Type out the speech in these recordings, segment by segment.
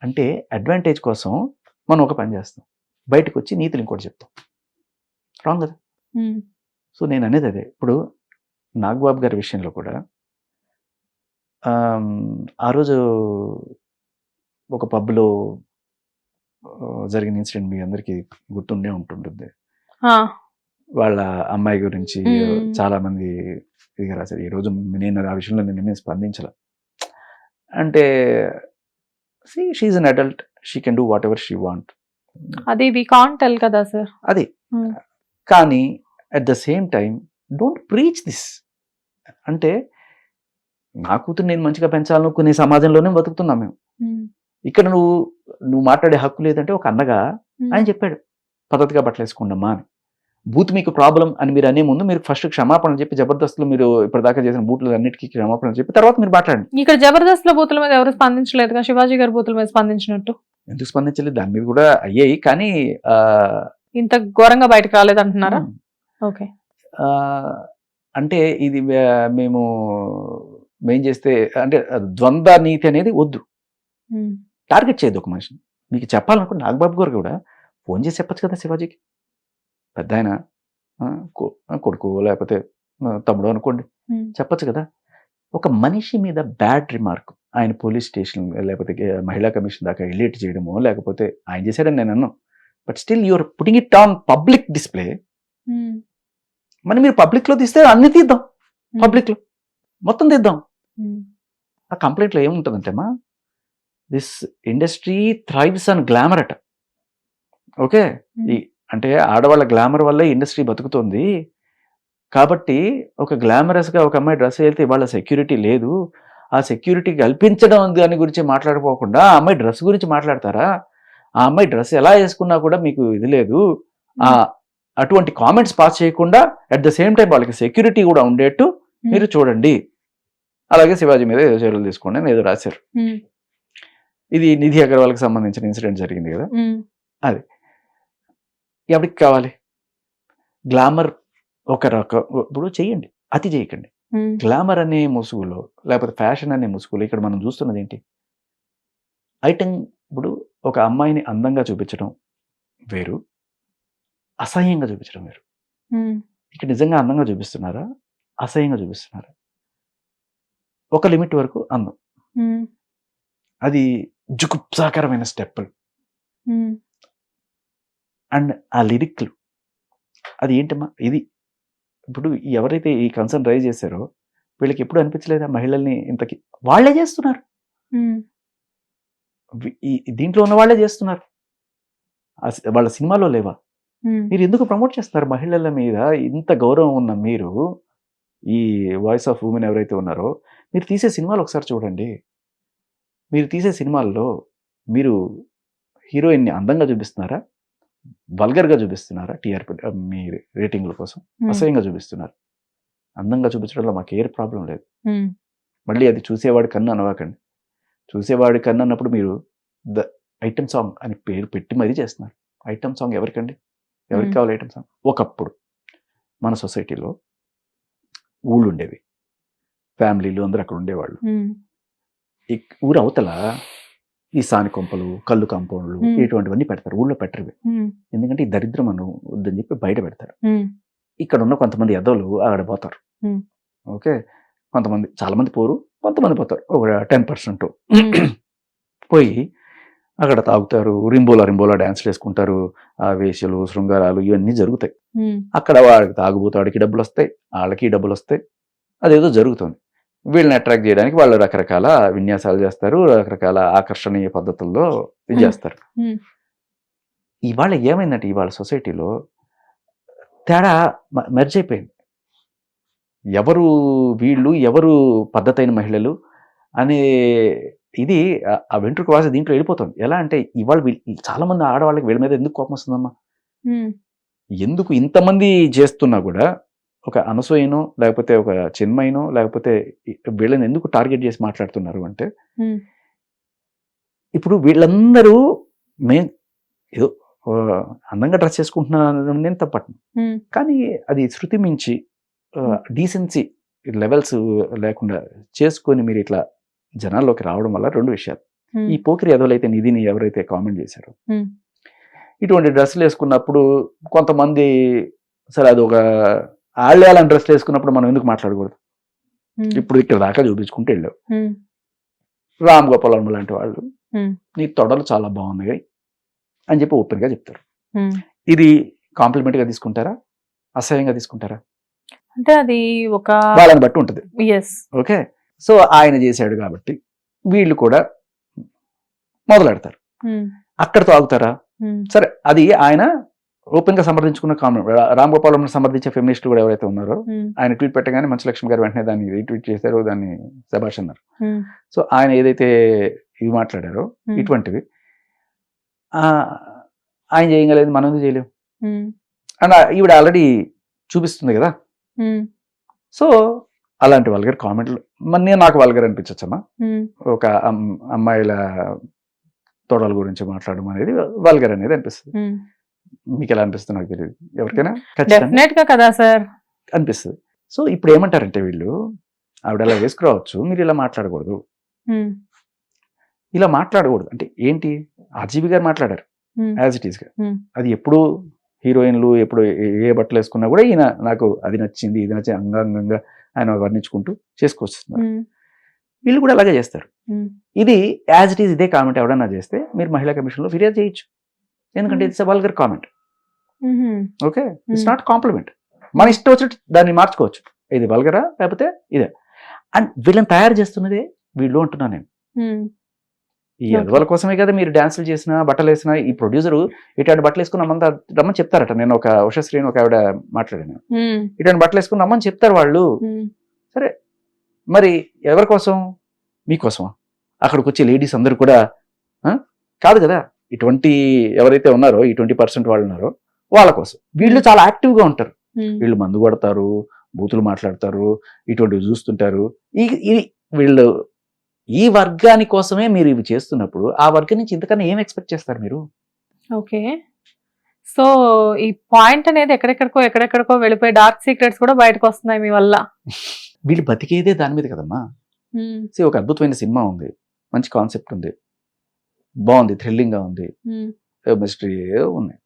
అంటే అడ్వాంటేజ్ కోసం మనం ఒక పని చేస్తాం, బయటకు వచ్చి నీతులు ఇంకోటి చెప్తాం. రాంగ్ కదా. సో నేను అనేది అదే. ఇప్పుడు నాగబాబు గారి విషయంలో కూడా ఆ రోజు ఒక పబ్లో జరిగిన ఇన్సిడెంట్ మీ అందరికీ గుర్తుండే ఉంటుంటుంది. వాళ్ళ అమ్మాయి గురించి చాలా మంది ఇది రాశారు. ఈ రోజు నేను ఆ విషయంలో నేను స్పందించాల. అంటే she's an adult, she can do whatever she want. అది వి కాంట్ టెల్ కదా సార్. అది కానీ at the same time don't preach this. అంటే నా కూతురు నేను మంచిగా పెంచాలనుకునే సమాజంలోనే బతుకుతున్నాం మేము. ఇక్కడ నువ్వు మాట్లాడే హక్కు లేదంటే ఒక అన్నగా ఆయన చెప్పాడు పద్ధతిగా బట్టలేసుకోండమ్మా అని. బూత్ మీకు ప్రాబ్లం అని మీరు అనే ముందు మీరు ఫస్ట్ క్షమాపణ చెప్పి, జబర్దస్త్లో మీరు ఇప్పటిదాకా చేసిన బూట్లు అన్నిటికీ క్షమాపణ చెప్పి తర్వాత మీరు మాట్లాడండి. ఇక్కడ జబర్దస్త్ లో బూతుల మీద ఎవరు స్పందించలేదు, శివాజీ గారి బూతుల మీద స్పందించినట్టు. ఎందుకు స్పందించలేదు? దాని మీద కూడా అయ్యాయి, కానీ ఇంత ఘోరంగా బయటకు రాలేదు అంటున్నారా? ఓకే. అంటే ఇది మేము చేస్తే అంటే ద్వంద్వ నీతి అనేది వద్దు. టార్గెట్ చేయదు ఒక మనిషిని. మీకు చెప్పాలనుకుంటే నాగబాబు గారు కూడా ఫోన్ చేసి చెప్పచ్చు కదా శివాజీకి. పెద్ద ఆయన కొడుకు లేకపోతే తమ్ముడు అనుకోండి, చెప్పచ్చు కదా. ఒక మనిషి మీద బ్యాడ్ రిమార్క్ ఆయన పోలీస్ స్టేషన్ లేకపోతే మహిళా కమిషన్ దాకా ఎలిట్ చేయడమో లేకపోతే ఆయన చేశాడని నేను అన్నాను. But still you're putting it on public display. మరి మీరు పబ్లిక్లో తీస్తే అన్ని తీద్దాం, పబ్లిక్లో మొత్తం తీద్దాం. ఆ కంప్లైంట్లో ఏముంటుందంటేమా, this industry thrives on glamour అట. ఓకే, అంటే ఆడవాళ్ళ గ్లామర్ వల్లే ఇండస్ట్రీ బతుకుతుంది కాబట్టి ఒక గ్లామరస్గా ఒక అమ్మాయి డ్రెస్ వెళ్తే ఇవాళ సెక్యూరిటీ లేదు, ఆ సెక్యూరిటీ కల్పించడం దాని గురించి మాట్లాడుకోకుండా ఆ అమ్మాయి డ్రెస్ గురించి మాట్లాడతారా? ఆ అమ్మాయి డ్రెస్ ఎలా వేసుకున్నా కూడా మీకు ఇది లేదు. అటువంటి కామెంట్స్ పాస్ చేయకుండా అట్ ద సేమ్ టైం వాళ్ళకి సెక్యూరిటీ కూడా ఉండేట్టు మీరు చూడండి, అలాగే శివాజీ మీద ఏదో చర్యలు తీసుకోండి అని ఏదో రాశారు. ఇది నిధి అగర్వాల్కి సంబంధించిన ఇన్సిడెంట్ జరిగింది కదా. అది ఎవరికి కావాలి? గ్లామర్ ఒక రకం. ఇప్పుడు చెయ్యండి, అతి చేయకండి. గ్లామర్ అనే ముసుగులో లేకపోతే ఫ్యాషన్ అనే ముసుగులో ఇక్కడ మనం చూస్తున్నది ఏంటి? ఐటమ్. ఇప్పుడు ఒక అమ్మాయిని అందంగా చూపించడం వేరు, అసహ్యంగా చూపించడం వేరు. ఇక్కడ నిజంగా అందంగా చూపిస్తున్నారా, అసహ్యంగా చూపిస్తున్నారా? ఒక లిమిట్ వరకు అందం, అది జుగుప్సాకరమైన స్టెప్పులు అండ్ ఆ లిరిక్లు, అది ఏంటమ్మా ఇది? ఇప్పుడు ఎవరైతే ఈ కన్సర్న్ రైజ్ చేశారో వీళ్ళకి ఎప్పుడు అనిపించలేదా మహిళల్ని ఇంతకి వాళ్లే చేస్తున్నారు, దీంట్లో ఉన్న వాళ్ళే చేస్తున్నారు, వాళ్ళ సినిమాలో లేవా? మీరు ఎందుకు ప్రమోట్ చేస్తున్నారు మహిళల మీద? ఇంత గౌరవం ఉన్న మీరు, ఈ వాయిస్ ఆఫ్ ఉమెన్ ఎవరైతే ఉన్నారో, మీరు తీసే సినిమాలు ఒకసారి చూడండి. మీరు తీసే సినిమాల్లో మీరు హీరోయిన్ని అందంగా చూపిస్తున్నారా, వల్గర్గా చూపిస్తున్నారా? టీఆర్పీ మీ రేటింగ్ల కోసం అసహ్యంగా చూపిస్తున్నారు. అందంగా చూపించడంలో మాకు ఏ ప్రాబ్లం లేదు. మళ్ళీ అది చూసేవాడి కన్ను అనవాకండి. చూసేవాడి కన్ను అన్నప్పుడు మీరు ద ఐటమ్ సాంగ్ అని పేరు పెట్టి మరీ చేస్తున్నారు. ఐటమ్ సాంగ్ ఎవరికండి? ఎవరికి కావాలి ఐటమ్ సాంగ్? ఒకప్పుడు మన సొసైటీలో ఊళ్ళు ఉండేవి, ఫ్యామిలీలు అందరూ అక్కడ ఉండేవాళ్ళు. ఈ ఊరు అవతల ఈ సాని కొంపలు, కళ్ళు కాంపౌండ్లు ఇటువంటివన్నీ పెడతారు. ఊళ్ళో పెట్టరు, ఎందుకంటే ఈ దరిద్రం అను వద్దని చెప్పి బయట పెడతారు. ఇక్కడ ఉన్న కొంతమంది ఎదవలు ఆడ పోతారు. ఓకే, కొంతమంది, చాలా మంది పోరు, కొంతమంది పోతారు, ఒక 10% పోయి అక్కడ తాగుతారు, రింబోలా డ్యాన్స్లు వేసుకుంటారు, ఆ వేషలు, శృంగారాలు ఇవన్నీ జరుగుతాయి. అక్కడ వాడికి తాగుబోతాడికి డబ్బులు వస్తాయి, వాళ్ళకి డబ్బులు వస్తాయి, అదేదో జరుగుతుంది. వీళ్ళని అట్రాక్ట్ చేయడానికి వాళ్ళు రకరకాల విన్యాసాలు చేస్తారు, రకరకాల ఆకర్షణీయ పద్ధతుల్లో ఇది చేస్తారు. ఇవాళ ఏమైందంటే ఇవాళ సొసైటీలో తేడా మెర్జ్ అయిపోయింది. ఎవరు వీళ్ళు, ఎవరు పద్ధతైన మహిళలు అనే ఇది ఆ వెంట్రుక వాసి దీంట్లో వెళ్ళిపోతుంది. ఎలా అంటే ఇవాళ చాలా మంది ఆడవాళ్ళకి వీళ్ళ మీద ఎందుకు కోపం వస్తుందమ్మా? ఎందుకు ఇంతమంది చేస్తున్నా కూడా ఒక అనసూయనో లేకపోతే ఒక చిన్మయినో లేకపోతే వీళ్ళని ఎందుకు టార్గెట్ చేసి మాట్లాడుతున్నారు అంటే, ఇప్పుడు వీళ్ళందరూ ఏదో అందంగా డ్రెస్ చేసుకుంటున్నాను నేను తప్పట్ను, కానీ అది శృతి మించి డీసెన్సీ లెవెల్స్ లేకుండా చేసుకొని మీరు ఇట్లా జనాల్లోకి రావడం వల్ల రెండు విషయాలు. ఈ పోకిరి ఎదవలైతే నిధిని ఎవరైతే కామెంట్ చేశారో Hmm. ఇటువంటి డ్రెస్సులు వేసుకున్నప్పుడు కొంతమంది సరే అది ఒక ఆళ్ళేయాలని డ్రెస్సులు వేసుకున్నప్పుడు మనం ఎందుకు మాట్లాడకూడదు? ఇప్పుడు ఇక్కడ దాకా చూపించుకుంటూ వెళ్ళావు. రామ్ గోపాల్ వర్మ లాంటి వాళ్ళు నీ తొడలు చాలా బాగున్నాయి అని చెప్పి ఓపెన్ గా చెప్తారు. ఇది కాంప్లిమెంట్ గా తీసుకుంటారా, అసహ్యంగా తీసుకుంటారా? అంటే అది ఒక వాళ్ళని బట్టి ఉంటుంది. ఎస్ ఓకే, సో ఆయన చేశాడు కాబట్టి వీళ్ళు కూడా మొదలెడతారు. అక్కడితో ఆగుతారా? సరే, అది ఆయన ఓపెన్ గా సమర్థించుకున్న కామెంట్. రామ్ గోపాల్ వర్మ సమర్థించే ఫెమినిస్టులు కూడా ఎవరైతే ఉన్నారో ఆయన ట్వీట్ పెట్టగానే మంచు లక్ష్మి గారు వెంటనే దాన్ని రీట్వీట్ చేశారు, దాన్ని శభాష్ అన్నారు. సో ఆయన ఏదైతే ఇవి మాట్లాడారో ఇటువంటివి ఆయన చేయగలేదు, మనం ఎందుకు చేయలేము? అండ్ ఈవిడ ఆల్రెడీ చూపిస్తుంది కదా. సో అలాంటి వల్గర్ కామెంట్లు నాకు వల్గర్ అనిపించచ్చమ్మా. ఒక అమ్మాయిల తోడల గురించి మాట్లాడడం అనేది వల్గర్ అనేది అనిపిస్తుంది. మీకు ఎలా అనిపిస్తుంది నాకు తెలియదు, ఎవరికైనా డెఫినెట్ గా కదా సార్ అనిపిస్తుంది. సో ఇప్పుడు ఏమంటారంటే వీళ్ళు, ఆవిడ అలా వేసుకురావచ్చు, మీరు ఇలా మాట్లాడకూడదు. ఇలా మాట్లాడకూడదు అంటే ఏంటి? ఆర్జీవి గారు మాట్లాడారు యాజ్ ఇట్ ఈస్ గా. అది ఎప్పుడు హీరోయిన్లు ఎప్పుడు ఏ బట్టలు వేసుకున్నా కూడా ఈయన నాకు అది నచ్చింది ఇది నచ్చింది అంగాంగంగా ఆయన వర్ణించుకుంటూ చేసుకొస్తున్నారు. వీళ్ళు కూడా అలాగే చేస్తారు. ఇది యాజ్ ఇట్ ఈస్ ఇదే కామెంట్ ఎవడన్నా చేస్తే మీరు మహిళా కమిషన్ లో ఫిర్యాదు చేయొచ్చు. ఎందుకంటే it's a vulgar comment. Okay, it's not compliment. మన ఇష్టం వచ్చినట్టు దాన్ని మార్చుకోవచ్చు. ఇది వల్గరా లేకపోతే ఇదే. అండ్ వీళ్ళని తయారు చేస్తున్నదే వీళ్ళు అంటున్నా నేను. ఈ అదవాల కోసమే కదా మీరు డాన్సులు చేసినా బట్టలు వేసినా. ఈ ప్రొడ్యూసర్ ఇటువంటి బట్టలు వేసుకుని రమ్మంతా రమ్మని చెప్తారట. నేను ఒక ఉషశ్రీని ఒక ఆవిడ మాట్లాడాను, ఇటువంటి బట్టలు వేసుకుని రమ్మని చెప్తారు వాళ్ళు. సరే, మరి ఎవరి కోసం? మీకోసమా? అక్కడికి వచ్చే లేడీస్ అందరూ కూడా కాదు కదా. ఇటువంటి ఎవరైతే ఉన్నారో ఈ 20% వాళ్ళు ఉన్నారో వాళ్ళ కోసం. వీళ్ళు చాలా యాక్టివ్ గా ఉంటారు. వీళ్ళు మందు కొడతారు, బూతులు మాట్లాడతారు, ఇటువంటివి చూస్తుంటారు. వీళ్ళు ఈ వర్గాని కోసమే మీరు ఇవి చేస్తున్నప్పుడు ఆ వర్గం నుంచి ఇంతకన్నా ఏం ఎక్స్పెక్ట్ చేస్తారు మీరు? ఓకే, సో ఈ పాయింట్ అనేది ఎక్కడెక్కడికో వెళ్ళిపోయి డార్క్ సీక్రెట్స్ కూడా బయటకు వస్తున్నాయి మీ వల్ల. వీళ్ళు బతికేదే దాని మీద కదమ్మా. ఒక అద్భుతమైన సినిమా ఉంది, మంచి కాన్సెప్ట్ ఉంది, బాగుంది, థ్రిల్లింగ్ గా ఉంది, మిస్టరీ ఉన్నాయి.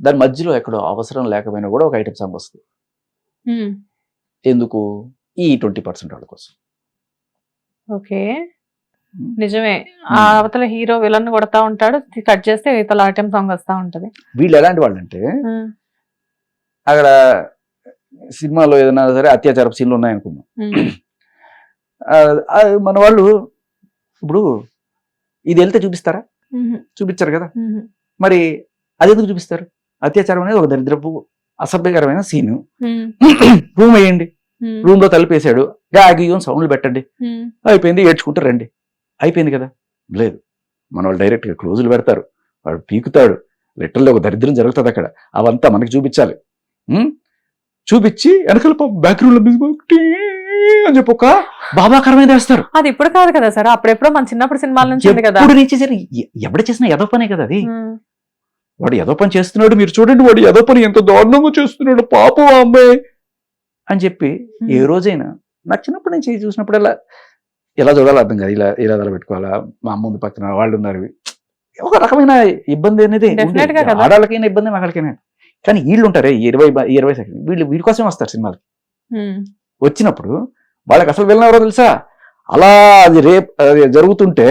దాని మధ్యలో ఎక్కడో అవసరం లేకపోయినా కూడా ఒక ఐటమ్ సాంగ్ వస్తుంది. ఎందుకు? ఈ 20% వాళ్ళ కోసం. ఓకే, నిజమే. ఆ అవతల హీరో విలన్ కొడతా ఉంటాడు, కట్ చేస్తే ఇతల ఐటమ్ సాంగ్ వస్తా ఉంటది. వీళ్ళు ఎలాంటి వాళ్ళు అంటే అక్కడ సినిమాలో ఏదైనా సరే అత్యాచార సీన్లు ఉన్నాయనుకుందాం, మన వాళ్ళు ఇప్పుడు ఇది వెళ్తే చూపిస్తారా? చూపించారు కదా. మరి అది ఎందుకు చూపిస్తారు? అత్యాచారం అనేది ఒక దరిద్రపు అసభ్యకరమైన సీను. రూమ్ వేయండి, రూమ్ లో తలిపేశాడు, గాగియోన్ సౌండ్లు పెట్టండి, అయిపోయింది, ఏడ్చుకుంటూ రండి, అయిపోయింది కదా. లేదు, మన వాళ్ళు డైరెక్ట్ గా క్లోజులు పెడతారు, వాడు పీకుతాడు, లెటర్లో ఒక దరిద్రం జరుగుతుంది అక్కడ, అవంతా మనకి చూపించాలి. చూపించి వెనకాల బ్యాక్గ్రౌండ్ అని చెప్పి ఒక బాబాకరమైన వేస్తారు. అది ఇప్పుడు కాదు కదా సార్, అప్పుడెప్పుడో మన చిన్నప్పుడు సినిమాల నుంచి కదా. ఇప్పుడు నుంచి సరే ఎవడ చేసినా ఏదో పనే కదా అది. వాడు ఏదో పని చేస్తున్నాడు, మీరు చూడండి వాడు ఏదో పని ఎంత దారుణంగా చేస్తున్నాడు, పాపం ఆ అమ్మాయి అని చెప్పి. ఏ రోజైనా నాకు చిన్నప్పటి నుంచి చూసినప్పుడు ఎలా చూడాలో అర్థం కాదు. ఇలా పెట్టుకోవాలా, మా అమ్మ ఉంది పక్కన వాళ్ళు ఉన్నారు, ఒక రకమైన ఇబ్బంది అనేది ఆడాలకైనా ఇబ్బంది, మగాళ్ళకైనా. కానీ వీళ్ళు ఉంటారే 20 సెకండ్, వీళ్ళ కోసం వస్తారు సినిమాలకి. వచ్చినప్పుడు వాళ్ళకి అసలు వెళ్ళిన ఎవరో తెలుసా? అలా అది జరుగుతుంటే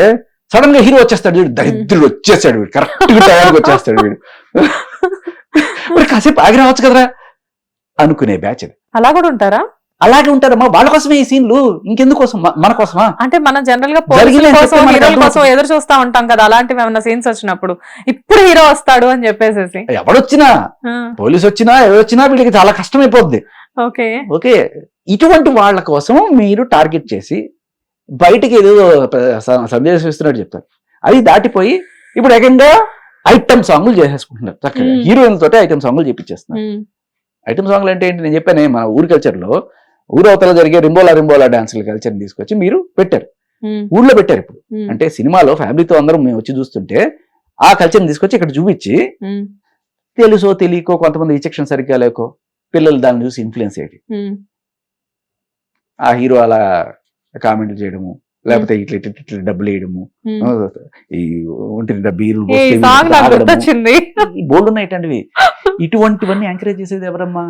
సడన్ గా హీరో వచ్చేస్తాడు, వీడు దరిద్రుడు వచ్చేస్తాడు, వీడు కరెక్ట్ గా టైంకి వచ్చేస్తాడు, వీడు మరి కాసేపు ఆగి రావచ్చు కదరా అనుకునే బ్యాచ్ అది. అలా కూడా ఉంటారా? అలాగే ఉంటారమ్మా. వాళ్ళ కోసమే ఈ సీన్లు, ఇంకెందుకు కోసం? మన కోసమా? అంటే మనం జనరల్ గా కోసం ఎదురు చూస్తా ఉంటాం కదా, అలాంటివి ఏమైనా సీన్స్ వచ్చినప్పుడు ఇప్పుడు హీరో వస్తాడు అని చెప్పేసి. ఎవడొచ్చినా, పోలీసు వచ్చినా ఎవరొచ్చినా వీళ్ళకి చాలా కష్టం అయిపోద్ది. ఓకే, ఇటువంటి వాళ్ళ కోసం మీరు టార్గెట్ చేసి బయటకి ఏదో సందేశం ఇస్తున్నట్టు చెప్తారు. అది దాటిపోయి ఇప్పుడు ఏకంగా ఐటమ్ సాంగ్లు చేసేసుకుంటున్నారు. చక్కగా హీరోయిన్ తోటి ఐటమ్ సాంగ్లు చేపించేస్తున్నారు. ఐటమ్ సాంగ్లు అంటే ఏంటి? నేను చెప్పాను, మన ఊరి కల్చర్ లో ఊరు అవతల జరిగే రింబోలా డాన్సుల కల్చర్ తీసుకొచ్చి మీరు పెట్టారు, ఊళ్ళో పెట్టారు. ఇప్పుడు అంటే సినిమాలో ఫ్యామిలీతో అందరం మేము వచ్చి చూస్తుంటే ఆ కల్చర్ తీసుకొచ్చి ఇక్కడ చూపించి, తెలుసో తెలియకో కొంతమంది రిజెక్షన్ సరిగ్గా లేకో పిల్లలు దాన్ని చూసి ఇన్ఫ్లుయెన్స్ అయ్యి ఆ హీరో అలా కామెంట్లు చేయడము, లేకపోతే ఇట్లా ఇట్లా ఇట్లా డబ్బులు వేయడము, ఈ ఒంటి నిండా బీర్లు ఈ సాంగ్ నాకు గుర్తొచ్చింది. బోల్డ్ ఉన్నాయి ఇటువంటివి. ఇటువంటివన్నీ ఎంకరేజ్ చేసేది ఎవరమ్మా?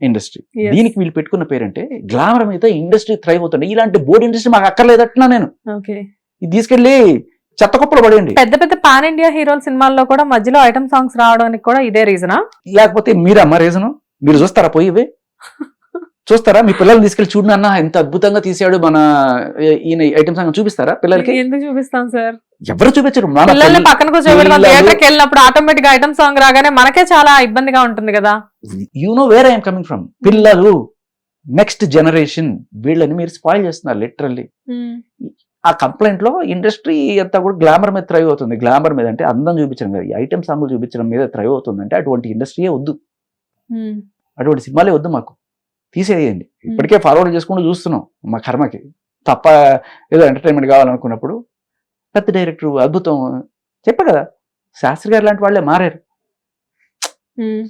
ఇండస్ట్రీ. దీనికి వీళ్ళు పెట్టుకున్న పేరంటే గ్లామర్ మీద ఇండస్ట్రీ థ్రైవ్ అవుతుంది. ఇలాంటి బోర్డు ఇండస్ట్రీ మాకు అక్కర్లేదట్లా నేను. ఇది తీసుకెళ్లి చెత్త కుప్పలు పడేయండి. పెద్ద పెద్ద పాన్ ఇండియా హీరోల సినిమాల్లో కూడా మధ్యలో ఐటమ్ సాంగ్స్ రావడానికి కూడా ఇదే రీజనా? లేకపోతే మీరమ్మా రీజను? మీరు చూస్తారా పోయి ఇవే చూస్తారా? మీ పిల్లల్ని తీసుకెళ్లి చూడు నాన్న ఎంత అద్భుతంగా తీసాడు మన ఈయన ఐటమ్ సాంగ్ చూపిస్తారా పిల్లలకి? ఎందుకు చూపిస్తాం సార్? ఎవరు చూపించరు. పిల్లల్ని పక్కన కూర్చోబెట్టి థియేటర్కి వెళ్ళినప్పుడు ఆటోమేటిక్ గా ఐటమ్ సాంగ్ రాగానే మనకే చాలా ఇబ్బందిగా ఉంటుంది కదా. You know where I'm coming from. పిల్లలు నెక్స్ట్ జనరేషన్, వీళ్ళని మీరు స్పాయిల్ చేస్తున్నారు లిటరల్లీ. ఆ కంప్లైంట్ లో ఇండస్ట్రీ అంతా కూడా గ్లామర్ మీద థ్రైవ్ అవుతుంది. గ్లామర్ మీద అంటే అందం చూపించడం మీద, ఐటమ్ సాంగ్లు చూపించడం మీద థ్రైవ్ అవుతుంది. అంటే అటువంటి ఇండస్ట్రీయే వద్దు, అటువంటి సినిమాలే వద్దు మాకు, తీసేయండి. ఇప్పటికే ఫార్వర్డ్ చేసుకుంటూ చూస్తున్నాం మా కర్మకి. తప్ప ఏదో ఎంటర్టైన్మెంట్ కావాలనుకున్నప్పుడు పెద్ద డైరెక్టర్ అద్భుతం చెప్పా కదా, శాస్త్రి గారు లాంటి వాళ్ళే మారారు,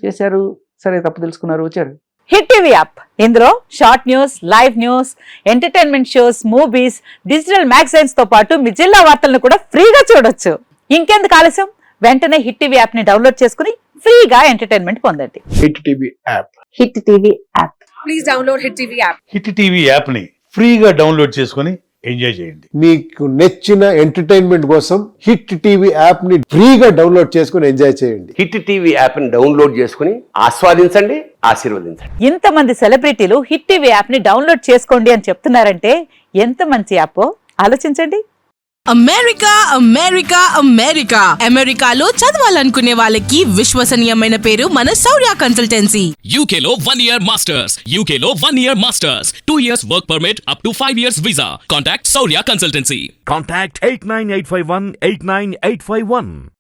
చేశారు, సరే తప్పు తెలుసుకున్నారు, వచ్చారు. హిట్ టీవీ యాప్, ఇందులో short news, live news, entertainment shows, movies, digital magazines తో పాటు మీ జిల్లా వార్తలను కూడా ఫ్రీగా చూడొచ్చు. ఇంకెందుకు ఆలస్యం, వెంటనే హిట్ టీవీ యాప్ ని డౌన్లోడ్ చేసుకుని ఫ్రీగా ఎంటర్టైన్మెంట్ పొందండి. Hit TV app. Hit TV app. Please download hit TV app. Hit TV app ని ఫ్రీగా డౌన్లోడ్ చేసుకుని ఎంజాయ్ చేయండి. మీకు నచ్చిన ఎంటర్టైన్మెంట్ కోసం హిట్ టీవీ యాప్ ని ఫ్రీగా డౌన్లోడ్ చేసుకుని ఎంజాయ్ చేయండి. హిట్ టీవీ యాప్ ని డౌన్లోడ్ చేసుకుని ఆస్వాదించండి, ఆశీర్వదించండి. ఇంతమంది సెలబ్రిటీలు హిట్ టీవీ యాప్ ని డౌన్లోడ్ చేసుకోండి అని చెప్తున్నారంటే ఎంత మంచి యాప్ ఆలోచించండి. అమెరికా అమెరికా అమెరికా అమెరికాలో చదవాలనుకునే వాళ్ళకి విశ్వసనీయమైన పేరు మన శౌర్య కన్సల్టెన్సీ. UK లో 1 year masters. UK లో 1 year masters. 2 years work permit up to 5 years visa. Contact Saurya Consultancy. Contact 89851 89851.